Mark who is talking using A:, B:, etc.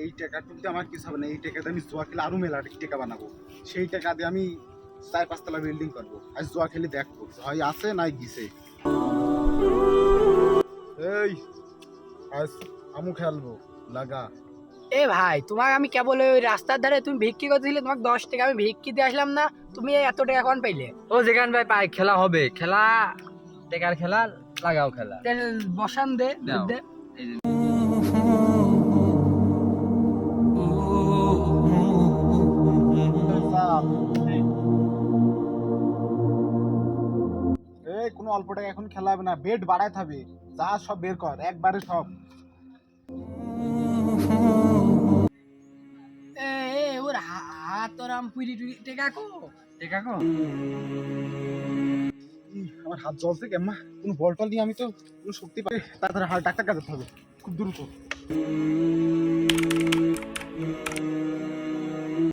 A: এই টাকাটুকুতে আমার কিছু হবে না। এই টাকাতে আমি জুয়া খেলে আরো মেলা টাকা বানাবো। সেই টাকা দিয়ে আমি 4-5 তলা বিল্ডিং করবো। আজ জুয়া খেলে দেখবো হয় আছে নাই গিছে। এই আজ আমু খেলবো লাগা।
B: এ ভাই, তোমাকে আমি কেবল ওই রাস্তার ধারে তুমি ভিক্ষি করতেছিলে, তোমাকে 10 টাকা আমি ভিক্ষি দিয়ে আসলাম না, তুমি এত টাকা এখন পাইলে?
C: ও যেখান ভাই পাই খেলা হবে, খেলা টেকার খেলা, লাগাও খেলা
B: তাহলে বসান দে
C: দাও।
B: দে।
C: এই যে
A: এই কোনো অল্প টাকা এখন খেলা হবে না, বেড বাড়ায় থাকবে। যা সব বের কর একবারে সব।
B: এ এ, ওর হাত ওর আম পুরি টুরি টাকা কো।
C: টেকা কো
A: আমার হাত জ্বলছে কেমন, কোনো বল টল দিয়ে আমি তো কোনো শক্তি পাই। তাড়াতাড়ি ডাক্তার কাছে যেতে হবে খুব দ্রুত।